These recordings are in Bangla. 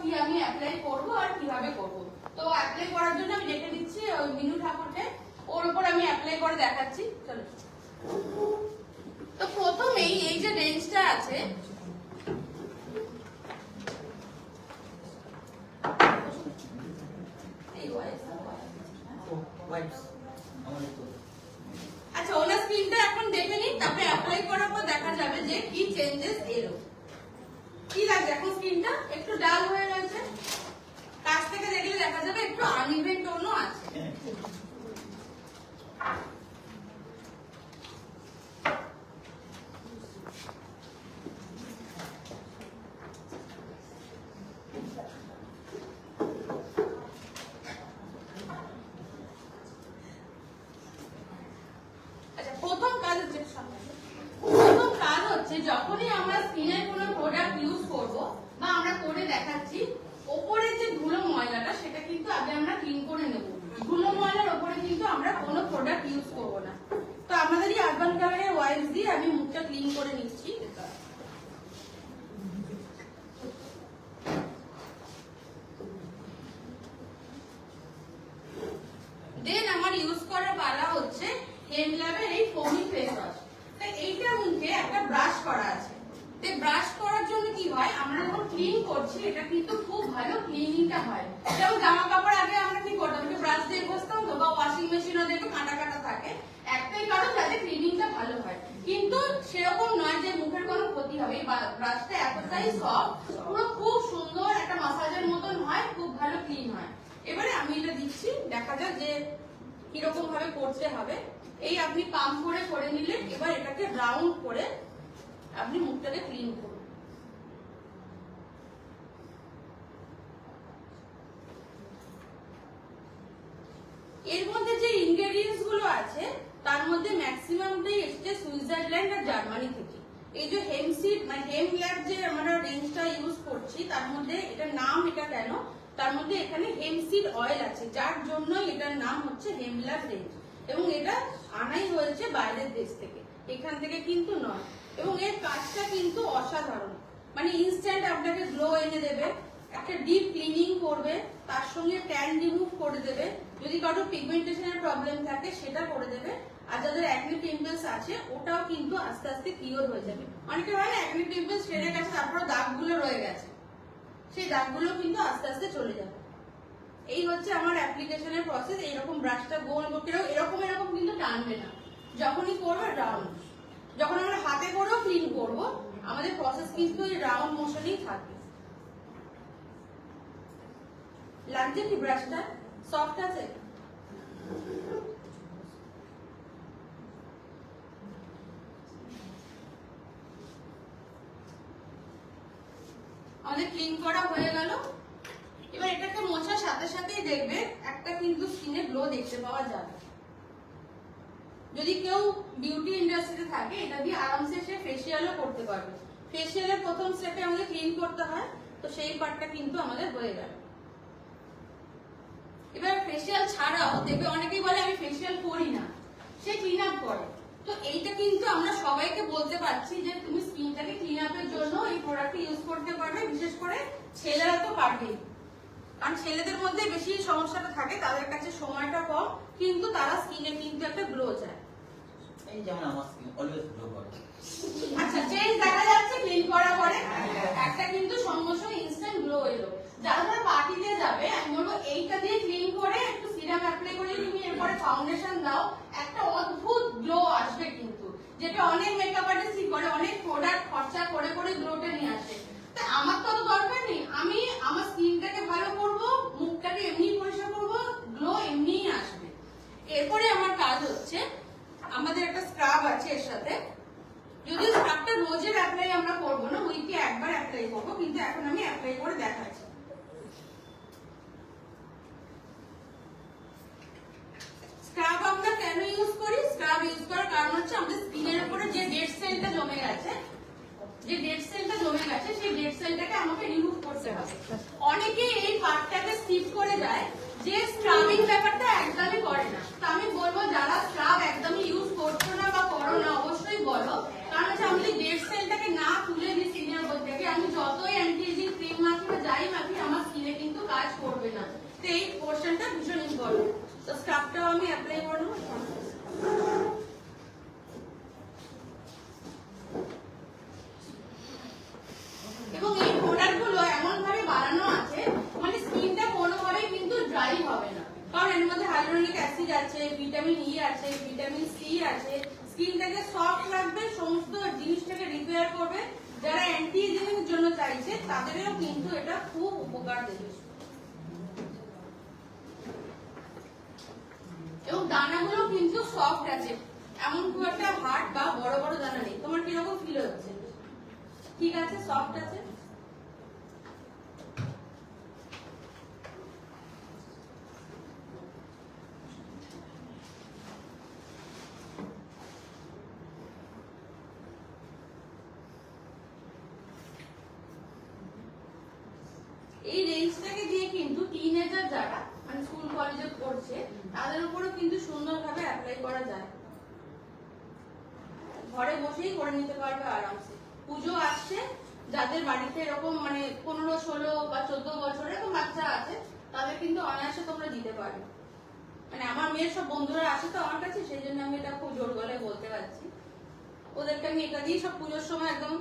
কি আমি অ্যাপ্লাই করব আর কিভাবে করব। তো অ্যাপ্লাই করার জন্য আমি দেখে দিচ্ছি মিনু ঠাকুরকে, ওর উপর আমি অ্যাপ্লাই করে দেখাচ্ছি। চলো। তো প্রথমেই এই যে রেঞ্জটা আছে, আচ্ছা ওনার স্ক্রিনটা এখন দেখে নিন, তারপরে অ্যাপ্লাই করার পর দেখা যাবে যে কি চেঞ্জেস এলো। কি লাগছে এখন স্ক্রিনটা একটু ডাল হয়ে রয়েছে, কাছ থেকে দেখলে দেখা যাবে একটু আনইভেন টোনও আছে। যখনই আমরা স্কিনের কোনো প্রোডাক্ট ইউজ করব বা আমরা করে দেখাচ্ছি, ওপরে যে ধুলো ময়লাটা সেটা কিন্তু আগে আমরা ক্লিন করে নেব। ধুলো ময়লার ওপরে কিন্তু আমরা কোনো প্রোডাক্ট ইউজ করব না। তো আমাদেরই আরবান কালারের ওয়াইপস দিয়ে আমি মুখটা ক্লিন করে নিচ্ছি। দেন আমার ইউজ করার পালা হচ্ছে হেমল্যাবের এই ফোমিং ফেস ওয়াশ। এইটা মুখে একটা ব্রাশ করা আছে। ব্রাশ করার জন্য কি হয়, আমরা যখন ক্লিন করছি এটা কিন্তু খুব ভালো ক্লিনিংটা হয়। যেমন জামা কাপড় আগে আমরা কি করতাম, ব্রাশ দিয়ে ঘষতাম তো, বা ওয়াশিং মেশিনও দেখে কাটা কাটা থাকে, একটাই কারণ যাতে ক্লিনিংটা ভালো হয়। কিন্তু সেরকম নয় যে মুখের কোনো ক্ষতি হবে। এই ব্রাশটা এতটাই সফট, পুরো খুব সুন্দর একটা মাসাজের মতন হয়, খুব ভালো ক্লিন হয়। এবারে আমি এটা দিচ্ছি, দেখা যাক যে কিরকম ভাবে করতে হবে। এই আপনি পাম্প করে নিলে এবার এটাকে রাউন্ড করে আপনি মুখটাকে ক্লিন করুন। এর মধ্যে যে ইনগ্রেডিয়েন্টস গুলো আছে তার মধ্যে ম্যাক্সিমামটাই এসছে সুইজারল্যান্ড আর জার্মানি থেকে। এই যে হেমসিড মানে হেমল্যাব যে আমরা রেঞ্জটা ইউজ করছি তার মধ্যে এটার নাম এটা কেন, তার মধ্যে এখানে হেমসিড অয়েল আছে, যার জন্য এটার নাম হচ্ছে হেমল্যাব রেঞ্জ। এবং এটা আনাই হয়েছে বাইরের দেশ থেকে, এখান থেকে কিন্তু নয়। এবং এর কাজটা কিন্তু অসাধারণ, মানে ইনস্ট্যান্ট আপনাকে গ্লো এনে দেবে, একটা ডিপ ক্লিনিং করবে, তার সঙ্গে ট্যান রিমুভ করে দেবে, যদি কারো পিগমেন্টেশনের প্রবলেম থাকে সেটা করে দেবে, আর যাদের অ্যাকনে পিম্পলস আছে ওটাও কিন্তু আস্তে আস্তে কিওর হয়ে যাবে। অনেকে হয় না অ্যাকনে পিম্পলস সেরে গেছে তারপরে দাগগুলো রয়ে গেছে, সেই দাগগুলো কিন্তু আস্তে আস্তে চলে যাবে। এই হচ্ছে আমার অ্যাপ্লিকেশনের প্রসেস। এইরকম ব্রাশটা গোল গোটেও এরকম কিন্তু টানবে না, যখনই করবে রাউন্ড। যখন আমরা হাতে করেও ক্লিন করব আমাদের প্রসেস কিন্তু এই রাউন্ড মোশনেই থাকবে। লাগছে কি ব্রাশটা সফট আছে? আমাদের ক্লিন করা হয়ে গেল। এবার এটাকে মোছার সাথে সাথেই দেখবে একটা কিন্তু স্কিনে গ্লো দেখতে পাওয়া যাবে। যদি কেউ বিউটি ইন্ডাস্ট্রিতে থাকে এটা দিয়ে আরামসে সে ফেসিয়ালও করতে পারবে। ফেসিয়ালের প্রথম স্টেপে আমাদের ক্লিন করতে হয়, তো সেই পার্টটা কিন্তু আমাদের হয়ে গেল। এবার ফেসিয়াল ছাড়াও দেখবে অনেকেই বলে আমি ফেসিয়াল করি না, সে ক্লিন আপ করে। তো এইটা কিন্তু আমরা সবাইকে বলতে পারছি যে তুমি স্কিনটাকে ক্লিন আপের জন্য এই প্রোডাক্ট ইউজ করতে পারবে। বিশেষ করে ছেলেরা তো পারবেই, কারণ ছেলেদের মধ্যে বেশি সমস্যাটা থাকে, তাদের কাছে সময়টা কম, কিন্তু তারা স্কিনে কিন্তু একটা গ্লো চায়। এই যেমন আমার স্কিন অলওয়েজ গ্লো করে। আচ্ছা চেঞ্জ দেখা যাচ্ছে ক্লিন করার পরে, একটা কিন্তু সঙ্গে সঙ্গে ইনস্ট্যান্ট গ্লো এলো। যারা যারা পার্টিতে যাবে আমি বলবো এইটা দিয়ে ক্লিন করে একটু সিরাম অ্যাপ্লাই করে তুমি এরপরে ফাউন্ডেশন দাও, একটা অদ্ভুত গ্লো আসবে কিন্তু, যেটা অনেক মেকআপ আর্টিস্ট করে, অনেক প্রোডাক্ট খরচা করে গ্লোটা নিয়ে আসে। তাই আমার তো দরকার নেই, আমি আমার স্কিনটাকে ভালো করবো, মুখটাকে এমনি পরিষ্কার করবো, গ্লো এমনিই আসবে। এরপরে আমার কাজ হচ্ছে আমাদের একটা স্ক্রাব আছে এর সাথে। যদি স্ক্রাবটা রোজের অ্যাপ্লাই আমরা করবো না, উইকে একবার অ্যাপ্লাই করবো, কিন্তু এখন আমি অ্যাপ্লাই করে দেখাচ্ছি। স্ক্রাব আমরা কেন ইউজ করি? স্ক্রাব ইউজ করার কারণ হচ্ছে আমাদের স্কিনের উপরে যে ডেড সেলটা জমে গেছে, সেই ডেড সেলটাকে আমাকে রিমুভ করতে হবে। অনেকে এই পার্টটাকে স্কিপ করে যায়, যে স্ক্রাবিং ব্যাপারটা একদমই করে না। তো আমি বলবো যারা স্ক্রাব একদমই ইউজ করছো না বা করো না অবশ্যই বলো, কারণ হচ্ছে আমি ডেড সেলটাকে না তুলে দিই স্কিনের উপর থেকে, আমি যতই অ্যান্টি এজিং ক্রিম মাখি বা যাই মাখি আমার স্ক্রাবটাও আমি অ্যাপ্লাই করে নেবো। এবং এই প্রোডাক্টগুলো এমন ভাবে বানানো আছে মানে স্কিনটা কোনোভাবেই কিন্তু ড্রাই হবে না, কারণ এর মধ্যে হাইড্রোনিক অ্যাসিড আছে, ভিটামিন ই আছে, ভিটামিন সি আছে, স্কিনটাকে সফট রাখবে, সমস্ত জিনিসটাকে রিপেয়ার করবে। যারা অ্যান্টি এজিং এর জন্য চাইছে তাদেরও কিন্তু এটা খুব উপকার দেবে। এবং দানাগুলো কিন্তু সফট আছে, এমন খুব একটা হার্ড বা বড় বড় দানা নেই। তোমার কিরকম ফিল হচ্ছে? ঠিক আছে, সফট আছে। এই রেঞ্জটাকে দিয়ে কিন্তু টিনেজার যারা মানে স্কুল কলেজে পড়ছে তাদের উপরেও কিন্তু সুন্দরভাবে অ্যাপ্লাই করা যায়। ঘরে বসেই করে নিতে পারবে আরামসে। পুজো আসছে, যাদের বাড়িতে এরকম মানে 15, 16 বা 14 বছরের এরকম বাচ্চা আছে তাদের কিন্তু অনায়াসে তোমরা দিতে পারবে। মানে আমার মেয়ের সব বন্ধুরা আসে তো আমার কাছে, সেই জন্য আমি এটা খুব জোর গলায় বলতে পারছি। ওদেরকে আমি এটা দিয়ে সব পুজোর সময় একদম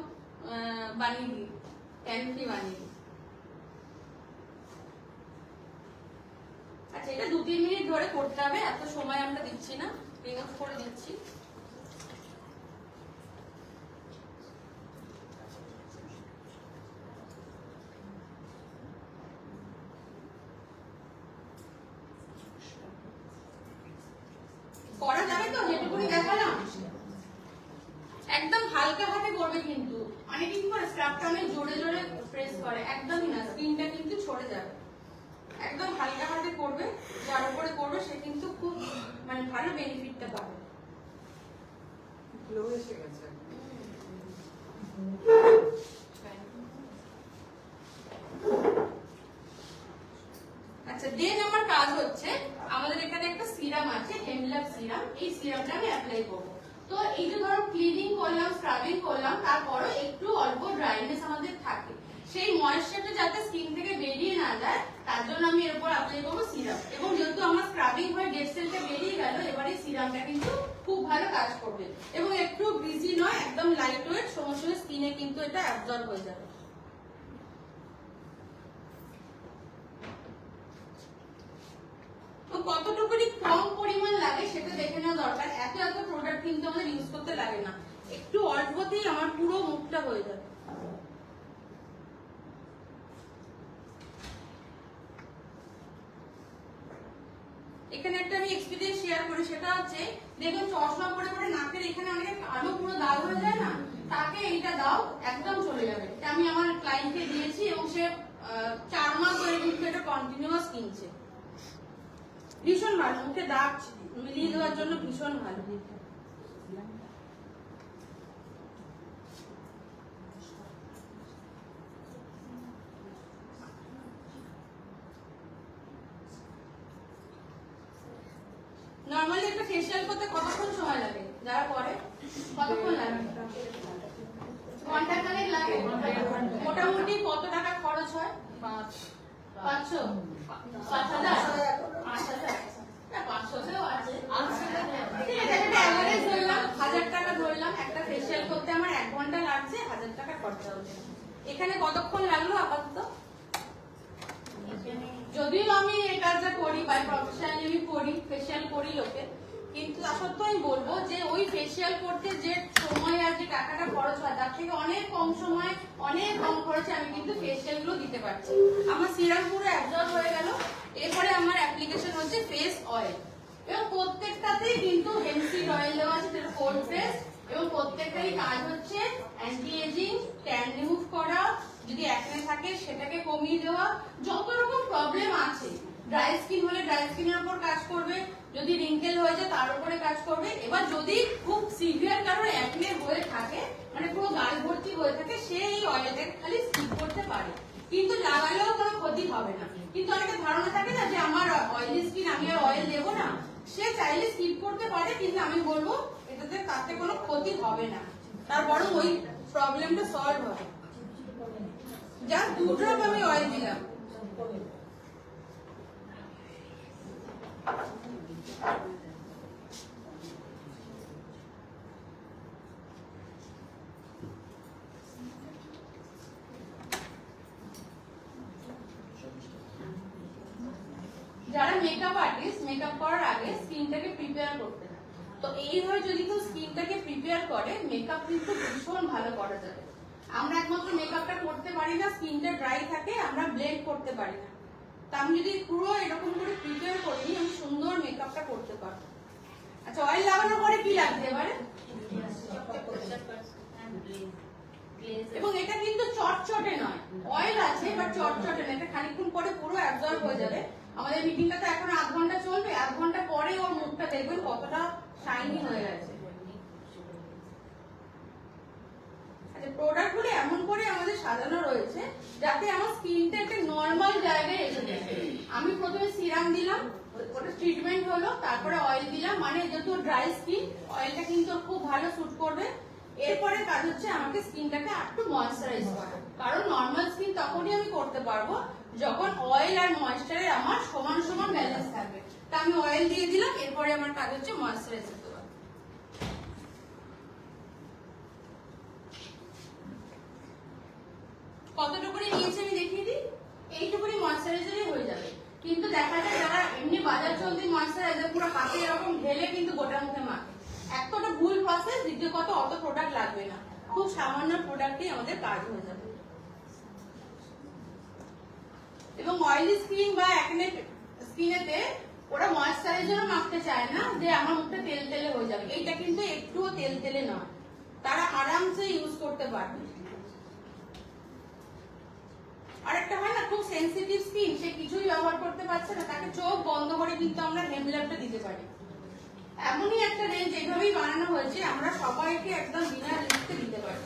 বানিয়ে দিই, ট্যান্টি বানিয়ে দিই। আচ্ছা, এটা 2-3 মিনিট ধরে করতে হবে, এত সময় আমরা দিচ্ছি না, রিমুভ করে দিচ্ছি। করা যাবে তো, যেটুকুনি দেখালাম। একদম হালকা হাতে করবে কিন্তু, অনেকে কি করে স্ক্রাবটা অনেক জোরে জোরে প্রেস করে, একদমই না, স্কিনটা কিন্তু ছড়ে যাবে। একদম হালকা হাতে করবে, যার উপরে করবে সে কিন্তু খুব মানে ভালো বেনিফিটটা পাবে। গ্লো এসে গেছে। আচ্ছা, দেন আমার কাজ হচ্ছে আমাদের এখানে একটা সিরাম আছে, হেমল্যাব সিরাম। এই সিরামটা আমি অ্যাপ্লাই করব। তো এই যে ধরো ক্লিনিং করলাম, স্ক্রাবিং করলাম, তারপরে একটু অল্প ড্রাইনেস আমাদের থাকে, সেই ময়েশ্চারটা যাতে স্কিন থেকে বেরিয়ে না যায় তার জন্য আমি এর উপর অ্যাপ্লাই করবো সিরাম। এবং যেহেতু আমার স্ক্রাবিং হয়ে ডেড সেলটা বেরিয়ে গেল, এবারে সিরামটা কিন্তু খুব ভালো কাজ করবে এবং একটু গ্রিজি নয়, একদম লাইট ওয়েট, সমস্ত স্কিনে কিন্তু এটা অ্যাবজর্ব হয়ে যাবে। তো কতটুকুনি কম পরিমাণ লাগে সেটা দেখে নেওয়া দরকার। এত এত প্রোডাক্ট কিন্তু আমাদের ইউজ করতে লাগে না, একটু অল্পতেই আমার পুরো মুখটা হয়ে যাবে। এখানে একটা আমি এক্সপেরিয়েন্স শেয়ার করি, সেটা হচ্ছে দেখুন চশমা পরে পরে নাকের এখানে অনেক কালো পুরো দাগ হয়ে যায় না, তাকে এইটা দাও একদম চলে যাবে। এটা আমি আমার ক্লায়েন্টকে দিয়েছি এবং সে 4 মাস ধরে কিন্তু এটা কন্টিনিউয়াস কিনছে। ভীষণ ভালো, মুখে দাগ মিলিয়ে দেওয়ার জন্য ভীষণ ভালো। নরমালি একটা ফেশিয়াল করতে কতক্ষণ সময় লাগে? যারা করে কতক্ষণ লাগে? ঘন্টা খানেক লাগে। মোটামুটি কত টাকা খরচ হয়? 500 5,000 5,000 না, 500 আছে। ঠিক আছে, একটা অ্যাভারেজ ধরলাম, 1000 টাকা ধরলাম। একটা ফেশিয়াল করতে আমার 1 ঘন্টা লাগছে, 1000 টাকা খরচা হচ্ছে। এখানে কতক্ষণ লাগলো আপাতত? যদিও আমি এটা যা করি বাই প্রফেশনালি আমি করি, ফেশিয়াল করি লোকে, কিন্তু তা সত্ত্বেও আমি বলবো যে ওই ফেশিয়াল করতে যে সময় আর যে টাকাটা খরচ হয় তার থেকে অনেক কম সময়, অনেক কম খরচে আমি কিন্তু ফেশিয়াল গুলো দিতে পারছি। আমার সিরাম পুরো অ্যাবজর্ব হয়ে গেল। এরপরে আমার অ্যাপ্লিকেশন হচ্ছে ফেস অয়েল, এবং প্রত্যেকটাতেই কিন্তু হেমসিড অয়েল দেওয়া আছে, যেটা কোল্ড প্রেস, এবং প্রত্যেকটারই কাজ হচ্ছে অ্যান্টি এজিং, ট্যান রিমুভ করা, যদি অ্যাকনে থাকে সেটাকে কমিয়ে দেওয়া, যত রকম প্রবলেম আছে, ড্রাই স্কিন হলে ড্রাই স্কিনের উপর কাজ করবে, যদি রিঙ্কেল হয়ে যায় তার উপরে কাজ করবে। এবার যদি খুব সিভিয়ার কারোর অ্যাকনে হয়ে থাকে, মানে পুরো গাল ভর্তি হয়ে থাকে, সে এই অয়েলটাকে খালি স্কিপ করতে পারে, কিন্তু লাগালেও কোনো ক্ষতি হবে না। কিন্তু অনেকে ধারণা থাকে না যে আমার অয়েলি স্কিন, আমি আর অয়েল দেবো না, সে চাইলে স্কিপ করতে পারে, কিন্তু আমি বলবো এটাতে তাতে কোনো ক্ষতি হবে না, তার বরং ওই প্রবলেমটা সলভ হবে। জাস্ট 2 ড্রপ আমি অয়েল দিলাম। যারা মেকআপ আর্টিস্ট মেকআপ করার আগে স্কিনটাকে প্রিপেয়ার করতে হয়, তো এইভাবে যদি কেউ স্কিনটাকে প্রিপেয়ার করে মেকআপ কিন্তু ভীষণ ভালো করা যাবে। আমরা একমাত্র মেকআপটা করতে পারি না, স্কিনটা ড্রাই থাকে, আমরা ব্লেন্ড করতে পারি না। তা আমি যদি পুরো এরকম করে প্রিপেয়ার করি আমি সুন্দর মেকআপটা করতে পারবো। আচ্ছা, অয়েল লাগানোর পরে কি লাগছে এবারে? এবং এটা কিন্তু চটচটে নয়, অয়েল আছে বাট চটচটে নয়, এটা খানিকক্ষণ পরে পুরো অ্যাবজর্ব হয়ে যাবে। আমাদের মিটিংটা তো এখন 8 ঘন্টা চলবে, 8 ঘন্টা পরে ওর মুখটা দেখবেন কতটা শাইনি হয়ে গেছে। আচ্ছা, প্রোডাক্ট গুলো এমন করে আমাদের সাজানো রয়েছে যাতে আমার স্কিনটা একটা নর্মাল জায়গায় এসে যায়। আমি প্রথমে সিরাম দিলাম, ওটা ট্রিটমেন্ট হলো, তারপরে অয়েল দিলাম, মানে যেহেতু ড্রাই স্কিন অয়েলটা কিন্তু খুব ভালো স্যুট করবে। এরপরে কাজ হচ্ছে আমাকে স্কিনটাকে একটু ময়েশ্চারাইজ করা, কারণ নর্মাল স্কিন তখনই আমি করতে পারবো যখন অয়েল আর ময়েশ্চারের আমার সমান সমান ব্যালেন্স থাকবে। তা আমি অয়েল দিয়ে দিলাম, এরপরে আমার কাজ হচ্ছে ময়েশ্চারাইজ করতে হবে। কতটুকুনি নিয়েছি আমি দেখিয়ে দিই, এইটুকুনি ময়েশ্চারাইজারই হয়ে যাবে। কিন্তু দেখা যায় যারা এমনি বাজার চলতি ময়েশ্চারাইজার পুরো হাতে এরকম ঢেলে কিন্তু গোটা মুখে মাখে, একটা ভুল প্রসেস, দ্বিতীয় কথা অত প্রোডাক্ট লাগবে না, খুব সামান্য প্রোডাক্টই আমাদের কাজ হয়ে যাবে। এবং অয়েলি স্কিন বা অ্যাকনে স্কিনেতে ওরা ময়েশ্চারাইজারও মাখতে চায় না যে আমার মুখটা তেল তেলে হয়ে যাবে, এইটা কিন্তু একটুও তেল তেলে নয়, তারা আরামসে ইউজ করতে পারবে। আর একটা হয় না খুব সেনসিটিভ স্কিন, সে কিছুই ব্যবহার করতে পারছে না, তাকে চোখ বন্ধ করে কিন্তু আমরা হেমল্যাবটা দিতে পারি। এমনই একটা রেঞ্জ এইভাবেই বানানো হয়েছে, আমরা সবাইকে একদম বিনা রিস্কে দিতে পারি।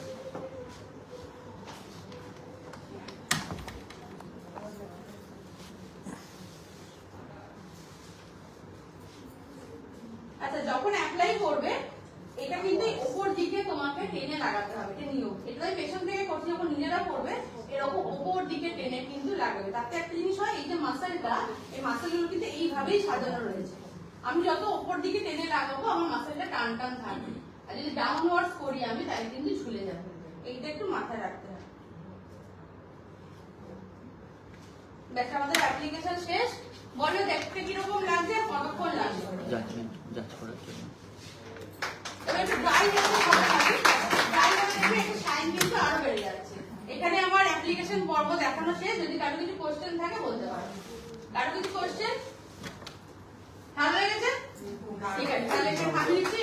আচ্ছা, যখন অ্যাপ্লাই করবে এটা কিন্তু উপর দিকে তোমাকে টেনে লাগাতে হবে, এটা নিয়ম। এটা পেছন থেকে করছি, যখন নিজেরা করবে এরকম উপর দিকে টেনে কিন্তু লাগাবে। তাতে একটা জিনিস হয়, এই যে মাসেলটা, এই মাসেলগুলো কিন্তু এইভাবেই সাজানো রয়েছে। আমি যত উপর দিকে টেনে লাগাবো আমার মাসেলটা টান টান থাকবে, আর যদি ডাউনওয়ার্ডস করি আমি তাহলে কিন্তু ঝুলে যাবে। এইটা একটু মাথায় রাখতে হবে। ব্যাস, আমাদের অ্যাপ্লিকেশন শেষ। বলো দেখতে কিরকম লাগছে আর কতক্ষণ লাগবে? জাজ করার জন্য এবার একটু ড্রাই হতে হবে, ড্রাই হতে গেলে একটু শাইন কিন্তু আরো বেড়ে যাচ্ছে। এখানে আমার অ্যাপ্লিকেশন পর্ব দেখানো শেষ। যদি কারো কিছু কোশ্চেন থাকে বলতে পারো। কারো কিছু কোশ্চেন? ভালো লেগেছে? ঠিক আছে, তাহলে এটা ভালো লিখছি।